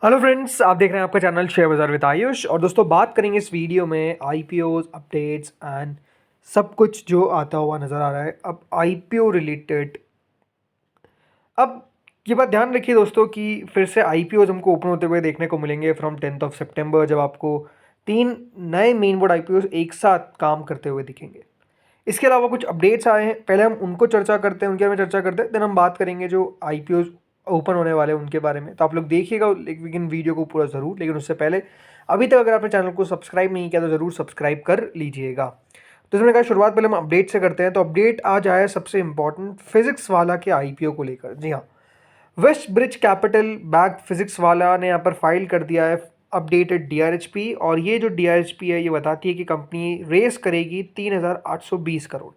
Hello friends, आप देख रहे हैं आपका चैनल शेयर बाजार विद आयुष। और दोस्तों, बात करेंगे इस वीडियो में आईपीओ अपडेट्स एंड सब कुछ जो आता हुआ नज़र आ रहा है अब आईपीओ रिलेटेड। अब ये बात ध्यान रखिए दोस्तों कि फिर से आईपीओ हमको ओपन होते हुए देखने को मिलेंगे फ्रॉम 10th ऑफ सितंबर, जब आपको 3 नए मेन बोर्ड आईपीओ एक साथ काम करते हुए दिखेंगे। इसके अलावा कुछ अपडेट्स आए हैं, पहले हम उनको चर्चा करते हैं, उनके बारे में चर्चा करते हैं, देन हम बात करेंगे जो आईपीओ ओपन होने वाले हैं उनके बारे में। तो आप लोग देखिएगा लेकिन वीडियो को पूरा ज़रूर। लेकिन उससे पहले अभी तक अगर आपने चैनल को सब्सक्राइब नहीं किया तो ज़रूर सब्सक्राइब कर लीजिएगा। तो इसमें कहा शुरुआत पहले हम अपडेट से करते हैं। तो अपडेट आज आया सबसे इंपॉर्टेंट फिजिक्स वाला के आईपीओ को लेकर। जी हाँ, West Bridge Capital back Physics Wallah ने यहाँ पर फाइल कर दिया है अपडेटेड डीआरएचपी। और ये जो डीआरएचपी है ये बताती है कि कंपनी रेस करेगी 3,820 करोड़।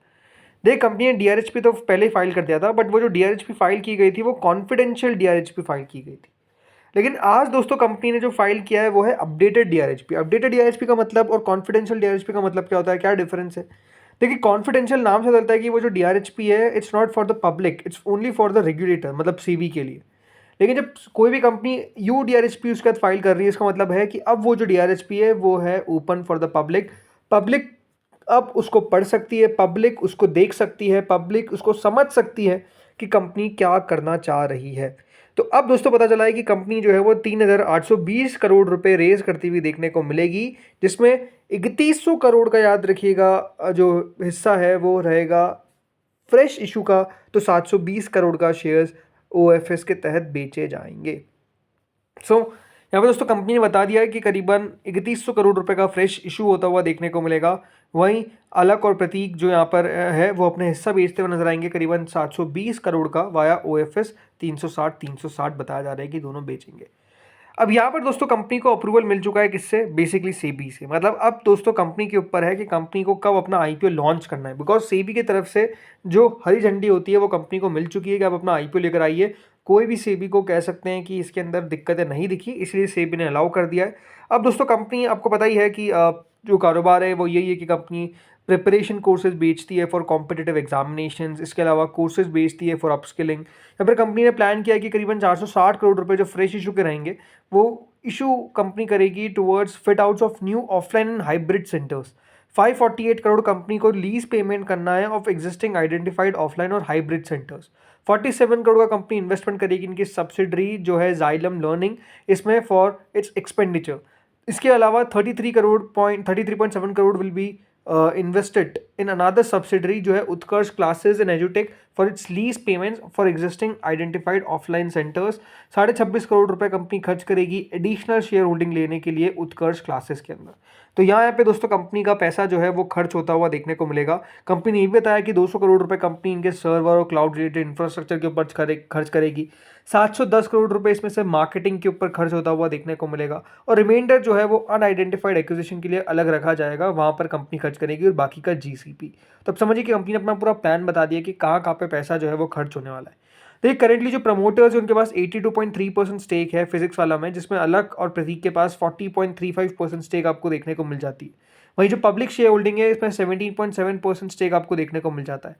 देख, कंपनी ने डीआरएचपी तो पहले ही फाइल कर दिया था, बट वो जो डीआरएचपी फाइल की गई थी वो कॉन्फिडेंशियल डीआरएचपी फाइल की गई थी। लेकिन आज दोस्तों कंपनी ने जो फाइल किया है वो है अपडेटेड डीआरएचपी। अपडेटेड डीआरएचपी का मतलब और कॉन्फिडेंशियल डीआरएचपी का मतलब क्या होता है, क्या डिफरेंस है? देखिए, कॉन्फिडेंशियल नाम से चलता है कि वो जो डीआरएचपी है it's not for the public, it's only for the regulator, मतलब सीबी के लिए। लेकिन जब कोई भी कंपनी यू डीआरएचपी उसके बाद फाइल कर रही है, इसका मतलब है कि अब वो जो डीआरएचपी है वो है open for the public. Public अब उसको पढ़ सकती है, पब्लिक उसको देख सकती है, पब्लिक उसको समझ सकती है कि कंपनी क्या करना चाह रही है। तो अब दोस्तों पता चला है कि कंपनी जो है वो 3,820 करोड़ रुपए रेज करती हुई देखने को मिलेगी, जिसमें 3100 करोड़ का, याद रखिएगा, जो हिस्सा है वो रहेगा फ्रेश इशू का। तो 720 करोड़ का शेयर्स ओएफएस के तहत बेचे जाएंगे। यहाँ पे दोस्तों कंपनी ने बता दिया है कि करीबन 3100 करोड़ रुपए का फ्रेश इशू होता हुआ देखने को मिलेगा। वहीं अलक और प्रतीक जो यहाँ पर है वो अपने हिस्सा बेचते हुए नजर आएंगे करीबन 720 करोड़ का वाया ओएफएस। 360 बताया जा रहा है कि दोनों बेचेंगे। अब यहाँ पर दोस्तों कंपनी को अप्रूवल मिल चुका है, किससे? बेसिकली सेबी से। मतलब अब दोस्तों कंपनी के ऊपर है कि कंपनी को कब अपना आईपीओ लॉन्च करना है, बिकॉज सेबी की तरफ से जो हरी झंडी होती है वो कंपनी को मिल चुकी है कि आप अपना आईपीओ लेकर आइए। कोई भी सेबी को कह सकते हैं कि इसके अंदर दिक्कतें नहीं दिखी, इसलिए सेबी ने अलाउ कर दिया है। अब दोस्तों कंपनी, आपको पता ही है कि जो कारोबार है वो यही है कि कंपनी प्रिपरेशन कोर्सेज बेचती है फॉर कॉम्पिटिटिव एग्जामिनेशंस। इसके अलावा कोर्सेज बेचती है फॉर अपस्किलिंग। यहाँ पर कंपनी ने प्लान किया कि करीबन 460 करोड़ रुपए जो फ्रेश इशू के रहेंगे वो इशू कंपनी करेगी towards fit outs of new offline and hybrid centres. 548 crore company को लीज पेमेंट करना है ऑफ एग्जिस्टिंग आइडेंटिफाइड ऑफलाइन और हाइब्रिड सेंटर्स। 47 करोड़ का कंपनी इन्वेस्टमेंट करेगी इनकी सब्सिडरी जो है जाइलम लर्निंग, इसमें फॉर इट्स एक्सपेंडिचर। इसके अलावा 33.7 crore will be invested in another subsidiary जो है उत्कर्ष क्लासेस इन एजुटेक for its lease payments for existing identified offline centres. 26.5 crore रुपए कंपनी खर्च करेगी एडिशनल शेयर होल्डिंग लेने के लिए उत्कर्ष क्लासेस के अंदर। तो यहाँ पे दोस्तों कंपनी का पैसा जो है वो खर्च होता हुआ देखने को मिलेगा। कंपनी ने ये भी बताया कि 200 करोड़ रुपए कंपनी इनके सर्वर और क्लाउड रिलेटेड इंफ्रास्ट्रक्चर के ऊपर खर्च करेगी। 710 करोड़ रुपए इसमें से मार्केटिंग के ऊपर खर्च होता हुआ देखने को मिलेगा। और रिमाइंडर जो है वो अनआइडेंटिफाइड एक्विजिशन के लिए अलग रखा जाएगा, वहां पर कंपनी खर्च करेगी, और बाकी का जीसीपी। तो अब समझिए कि कंपनी ने अपना पूरा प्लान बता दिया कि कहाँ कहाँ पे पैसा जो है वो खर्च होने वाला है। देखिए, करेंटली जो प्रमोटर्स है उनके पास 82.3% स्टेक है फिजिक्स वाला में, जिसमें अलक और प्रतीक के पास 40.35% स्टेक आपको देखने को मिल जाती है। वहीं जो पब्लिक शेयर होल्डिंग है इसमें 17.7% स्टेक आपको देखने को मिल जाता है।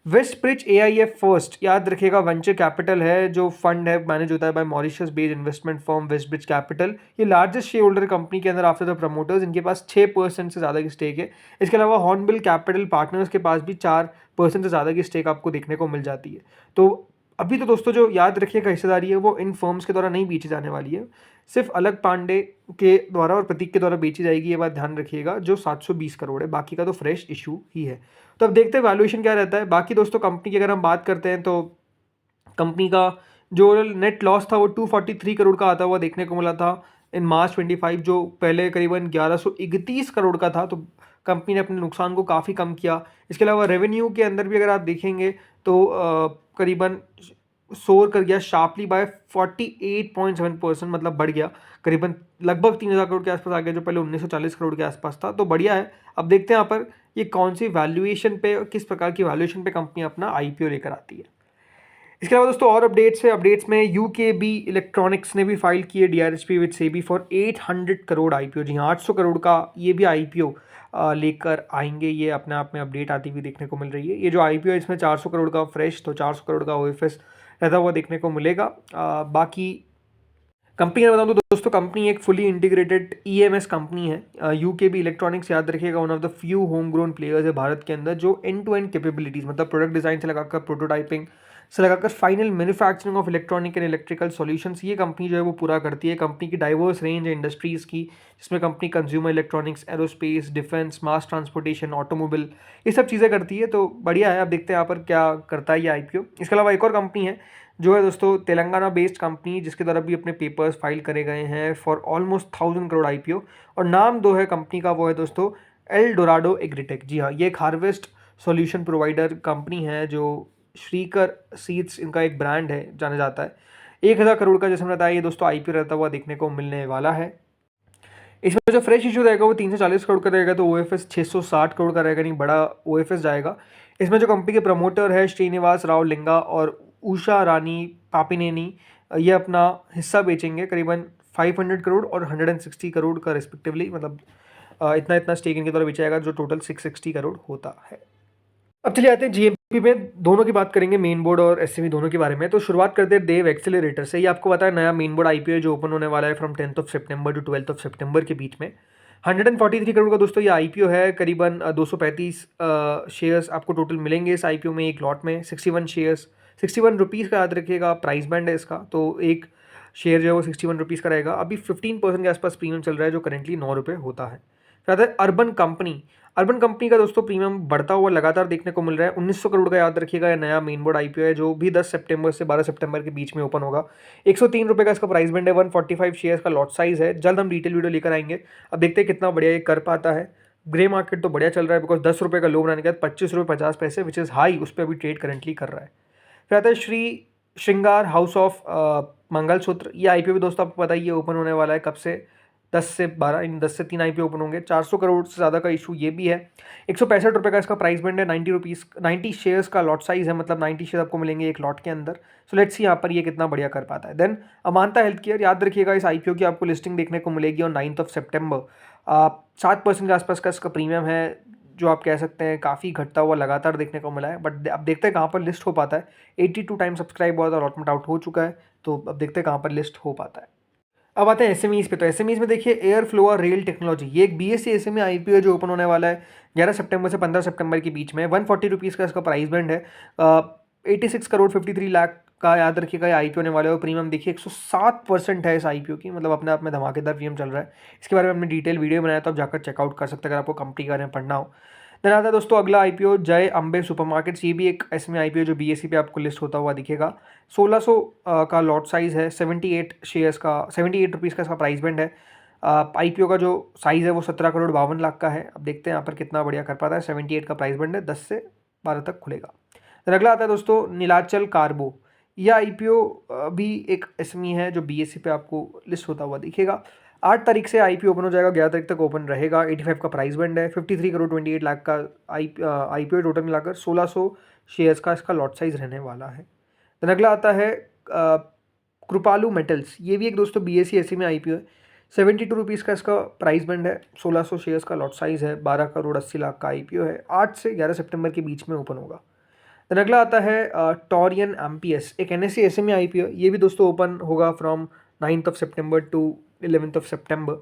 वेस्ट ब्रिज एआईएफ फर्स्ट, याद रखिएगा, वेंचर कैपिटल है जो फंड है, मैनेज होता है by Mauritius based investment firm West Bridge Capital. ये लार्जेस्ट शेयर होल्डर कंपनी के अंदर आफ्टर द प्रमोटर्स, इनके पास 6% से ज़्यादा की स्टेक है। इसके अलावा हॉर्नबिल कैपिटल पार्टनर्स के पास भी 4% से ज़्यादा की स्टेक आपको देखने को मिल जाती है। तो अभी तो दोस्तों जो याद रखिएगा हिस्सेदारी है वो इन फर्म्स के द्वारा नहीं बेची जाने वाली है, सिर्फ अलग पांडे के द्वारा और प्रतीक के द्वारा बेची जाएगी। ये बात ध्यान रखिएगा, जो 720 करोड़ है, बाकी का तो फ्रेश इशू ही है। तो अब देखते हैं वैल्यूएशन क्या रहता है। बाकी दोस्तों कंपनी की अगर हम बात करते हैं तो कंपनी का जो नेट लॉस था वो 243 करोड़ का आता हुआ देखने को मिला था इन मार्च 25, जो पहले करीबन 1131 करोड़ का था। तो कंपनी ने अपने नुकसान को काफ़ी कम किया। इसके अलावा रेवेन्यू के अंदर भी अगर आप देखेंगे तो करीबन सोर कर गया शार्पली बाय 48.7%, मतलब बढ़ गया, करीबन लगभग 3,000 करोड़ के आसपास आ गया, जो पहले 1940 करोड़ के आसपास था। तो बढ़िया है। अब देखते हैं यहाँ पर ये कौन सी वैल्यूएशन पे, किस प्रकार की वैल्यूएशन पे कंपनी अपना आईपीओ लेकर आती है। इसके अलावा दोस्तों और अपडेट्स है। अपडेट्स में यूकेबी इलेक्ट्रॉनिक्स ने भी फाइल की है DRHP with SEBI for 800 crore IPO. जी हाँ, 800 करोड़ का ये भी आईपीओ लेकर आएंगे। ये अपने आप में अपडेट आती हुई देखने को मिल रही है। ये जो आईपीओ है इसमें 400 करोड़ का फ्रेश, तो 400 करोड़ का ओएफएस रहता हुआ देखने को मिलेगा। बाकी कंपनी का बताऊँ तो दोस्तों कंपनी एक फुली इंटीग्रेटेड ईएमएस कंपनी है। यूकेबी इलेक्ट्रॉनिक्स याद रखिएगा, one of the few home grown players है भारत के अंदर जो एंड टू एंड कैपेबिलिटीज़ मतलब प्रोडक्ट डिज़ाइन से लगाकर प्रोटोटाइपिंग से लगाकर final manufacturing of electronic and electrical solutions ये कंपनी जो है वो पूरा करती है। कंपनी की डाइवर्स रेंज है इंडस्ट्रीज़ की, जिसमें company consumer electronics, aerospace, defence, mass transportation, automobile ये सब चीज़ें करती है। तो बढ़िया है। अब देखते हैं यहाँ पर क्या करता है ये आईपीओ। इसके अलावा एक और कंपनी है जो है दोस्तों तेलंगाना बेस्ड कंपनी, जिसके द्वारा भी अपने पेपर्स फाइल करे गए हैं फॉर ऑलमोस्ट 1000 करोड़ आईपीओ। और नाम दो है कंपनी का, वो है दोस्तों एल डोराडो एग्रीटेक। जी हाँ, ये एक हार्वेस्ट सॉल्यूशन प्रोवाइडर कंपनी है जो श्रीकर सीड्स इनका एक ब्रांड है, जाना जाता है। 1000 करोड़ का जैसे मैंने बताया ये दोस्तों आईपीओ रहता हुआ देखने को मिलने वाला है। इसमें जो फ्रेश इशू रहेगा वो 340 करोड़ का रहेगा, तो ओएफएस 660 करोड़ का रहेगा, नहीं बड़ा ओएफएस जाएगा। इसमें जो कंपनी के प्रमोटर है श्रीनिवास राव लिंगा और उषा रानी पापिनेनी, ये अपना हिस्सा बेचेंगे करीबन 500 करोड़ और 160 करोड़ का रिस्पेक्टिवली। मतलब इतना इतना स्टेक इनके द्वारा बेचा जाएगा, जो टोटल 660 करोड़ होता है। अब चलिए आते हैं जीएमपी में, दोनों की बात करेंगे, मेन बोर्ड और एसएमई दोनों के बारे में। तो शुरुआत करते हैं देव एक्सेलरेटर से। ये आपको पता है नया मेन बोर्ड आईपीओ जो ओपन होने वाला है from 10th September to 12th सितंबर के बीच में। 143 करोड़ का दोस्तों ये आईपीओ है। करीबन 235 शेयर्स आपको टोटल मिलेंगे इस आईपीओ में, एक लॉट में 61 शेयर्स, 61 रुपीज़ का याद रखिएगा प्राइस बैंड है इसका। तो एक शेयर जो है वो 61 रुपीज़ का रहेगा। अभी 15% के आसपास प्रीमियम चल रहा है, जो करेंटली 9 रुपये होता है। फिर आता है अर्बन कंपनी। अर्बन कंपनी का दोस्तों प्रीमियम बढ़ता हुआ लगातार देखने को मिल रहा है। 1900 करोड़ का याद रखिएगा, यह नया मेन बोर्ड आईपीओ है जो भी 10 सितंबर से 12 सितंबर के बीच में ओपन होगा। 103 रुपये का इसका प्राइस बैंड है, 145 शेयर्स का लॉट साइज है। जल्द हम डिटेल वीडियो लेकर आएंगे। अब देखते हैं कितना बढ़िया ये कर पाता है। ग्रे मार्केट तो बढ़िया चल रहा है, बिकॉज 10 रुपये का लो बनाने के बाद 25 रुपये 50 पैसे विच इज़ हाई, उस पर अभी ट्रेड करेंटली कर रहा है। फिर आता है श्री श्रृंगार हाउस ऑफ मंगलसूत्र। ये आईपीओ भी दोस्तों आपको पता ही है ओपन होने वाला है कब से, 10 से 12, इन 10 से 3 आईपीओ ओपन होंगे। 400 करोड़ से ज़्यादा का इशू ये भी है। 165 रुपये का इसका प्राइस बैंड है, 90 रुपीज़, 90 शेयर्स का लॉट साइज है, मतलब 90 शेयर आपको मिलेंगे एक लॉट के अंदर। सो लेट्स सी यहाँ पर ये कितना बढ़िया कर पाता है। देन अमांता हेल्थ केयर, याद रखिएगा इस आईपीओ की आपको लिस्टिंग देखने को मिलेगी ऑन 9th सितंबर। 7% के आसपास का इसका प्रीमियम है, जो आप कह सकते हैं काफ़ी घटता हुआ लगातार देखने को मिला है। बट अब देखते हैं कहाँ पर लिस्ट हो पाता है। 82 टाइम सब्सक्राइब हुआ था, अलॉटमेंट आउट हो चुका है, तो अब देखते हैं कहाँ पर लिस्ट हो पाता है। अब आते हैं एसएमईज पे। तो एसएमईज में देखिए एयर फ्लोआ रेल टेक्नोलॉजी, ये एक बीएससी एसएमई आईपीओ जो ओपन होने वाला है 11 सितंबर से 15 सितंबर के बीच में। 140 रुपीज़ का इसका प्राइस बैंड है। 86 करोड़ 53 लाख का याद रखिएगा ये आईपीओ होने वाला है। और प्रीमियम देखिए 107% है इस आईपीओ की, मतलब अपने आप में धमाकेदार प्रीमियम चल रहा है। इसके बारे में हमने डिटेल वीडियो बनाया, तो आप जाकर चेकआउट कर सकते हैं अगर आपको कंपनी के बारे में पढ़ना हो। देन आता है दोस्तों अगला आईपीओ जय अम्बे सुपरमार्केट्स। ये भी एक एसएमई आईपीओ जो बीएससी पे आपको लिस्ट होता हुआ दिखेगा। 1600 का लॉट साइज़ है, 78 शेयर्स का, 78 रुपीज़ का इसका प्राइस बैंड है। आईपीओ का जो साइज़ है वो 17 करोड़ 52 लाख का है। अब देखते हैं यहाँ पर कितना बढ़िया कर पाता है। 78 का प्राइस बैंड है, 10 से 12 तक खुलेगा। फिर अगला आता है दोस्तों नीलाचल कार्बो। यह आईपीओ भी एक एसएमई है जो बीएससी पे आपको लिस्ट होता हुआ दिखेगा। 8 तारीख से आईपीओ ओपन हो जाएगा, 11 तारीख तक ओपन रहेगा। 85 का प्राइस बैंड है, 53 करोड़ 28 लाख का आईपीओ टोटल मिलाकर 1600 शेयर्स का इसका लॉट साइज रहने वाला है। देन अगला आता है कृपालू मेटल्स। ये भी एक दोस्तों बीएससी एसएमई आईपीओ है। 72 रुपीज़ का इसका प्राइस बैंड है, 1600 शेयर्स का लॉट साइज है, 12 करोड़ 80 लाख का आईपीओ है। 8 से 11 सितंबर के बीच में ओपन होगा। देन अगला आता है टोरियन एमपीएस, एक एनएससी एसएमई आईपीओ। ये भी दोस्तों ओपन होगा फ्रॉम 9th सितंबर टू 11th सितंबर।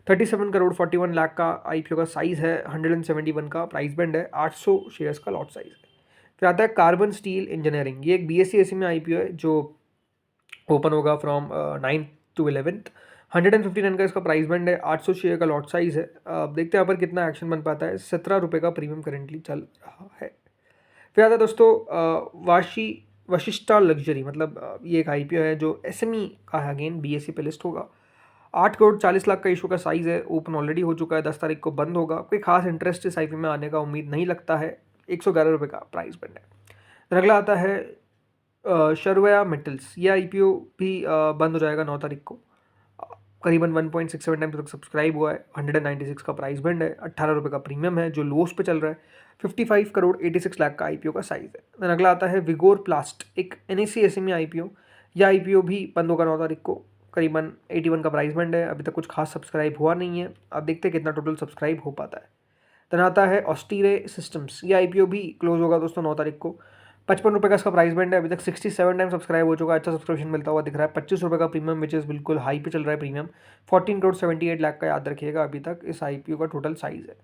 37 करोड़ 41 लाख का आईपीओ का साइज़ है, 171 का प्राइस बैंड है, 800 शेयर्स का लॉट साइज है। फिर आता है कार्बन स्टील इंजीनियरिंग। ये एक बीएससी एसएमई आईपीओ है जो ओपन होगा फ्रॉम 9th to 11th। 159 का इसका प्राइस बैंड है, 800 शेयर का लॉट साइज है। अब देखते हैं यहाँ पर कितना एक्शन बन पाता है। 17 रुपये का प्रीमियम करेंटली चल रहा है। फिर आता है दोस्तों वशिष्ठा लग्जरी, मतलब ये एक आईपीओ है जो एसएमई का है, अगेन बीएससी पे लिस्ट होगा। 8 करोड़ 40 लाख का इशू का साइज़ है, ओपन ऑलरेडी हो चुका है, 10 तारीख को बंद होगा। कोई खास इंटरेस्ट इस आईपीओ में आने का उम्मीद नहीं लगता है। 111 रुपये का प्राइस बैंड है। फिर अगला आता है शर्वया मेटल्स। ये आईपीओ भी बंद हो जाएगा 9 तारीख को। करीबन 1.67 टाइम तक सब्सक्राइब हुआ है, 196 का प्राइस बैंड है, 18 रुपये का प्रीमियम है जो लोस पे चल रहा है। 55 करोड़ 86 लाख का आईपीओ का साइज़ है। देन अगला आता है विगोर प्लास्ट, एक एनएससी एसएमई आईपीओ। यह आईपीओ भी बंद होगा 9 तारीख को। करीबन 81 का प्राइस बैंड है, अभी तक कुछ खास सब्सक्राइब हुआ नहीं है। अब देखते हैं कितना टोटल सब्सक्राइब हो पाता है। देन आता है ऑस्टीरे सिस्टम्स। ये आईपीओ भी क्लोज होगा दोस्तों 9 तारीख को। ₹55 का इसका प्राइस बैंड है। अभी तक 67 टाइम सब्सक्राइब हो चुका है, अच्छा सब्सक्रिप्शन मिलता हुआ दिख रहा है। ₹25 का प्रीमियम विच इज़ बिल्कुल हाई पे चल रहा है प्रीमियम। 14 करोड़ 78 लाख का याद रखिएगा अभी तक इस आईपीओ का टोटल साइज़ है।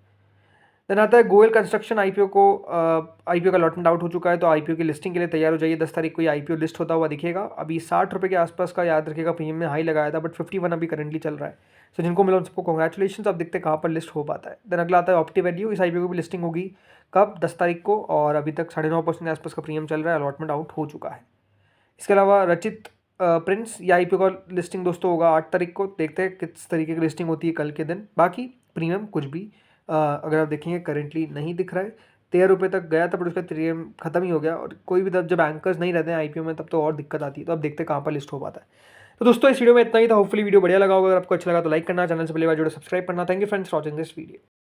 देन आता है गोयल कंस्ट्रक्शन। आईपीओ का अलॉटमेंट आउट हो चुका है, तो आईपीओ की लिस्टिंग के लिए तैयार हो जाइए। 10 तारीख को ये आईपीओ लिस्ट होता हुआ दिखेगा। अभी ₹60 के आसपास का याद रखिएगा प्रीमियम में हाई लगाया था, बट 51 अभी करंटली चल रहा है। सो जिनको मिला उन सबको कॉन्ग्रेचुलेशन। अब देखते हैं कहाँ पर लिस्ट हो पाता है। देन अगला आता है ऑप्टी वैल्यू। इस आईपीओ की भी लिस्टिंग होगी कब? 10 तारीख को, और अभी तक 9.5% के आसपास का प्रीमियम चल रहा है, अलॉटमेंट आउट हो चुका है। इसके अलावा रचित प्रिंस या आईपीओ का लिस्टिंग दोस्तों होगा 8 तारीख को। देखते हैं किस तरीके की लिस्टिंग होती है कल के दिन। बाकी प्रीमियम कुछ भी अगर आप देखेंगे करेंटली नहीं दिख रहा है। ₹13 तक गया था, बट उसका प्रीमियम खत्म ही हो गया। और कोई भी जब एंकर्स नहीं रहते हैं आईपीओ में, तब तो और दिक्कत आती है। तो अब देखते हैं कहाँ पर लिस्ट हो पाता है। तो दोस्तों इस वीडियो में इतना ही था। होपफुली वीडियो बढ़िया लगा होगा। अगर आपको अच्छा लगा तो लाइक करना, चैनल से पहली बार जुड़े सब्सक्राइब करना। Thank you friends for watching this video.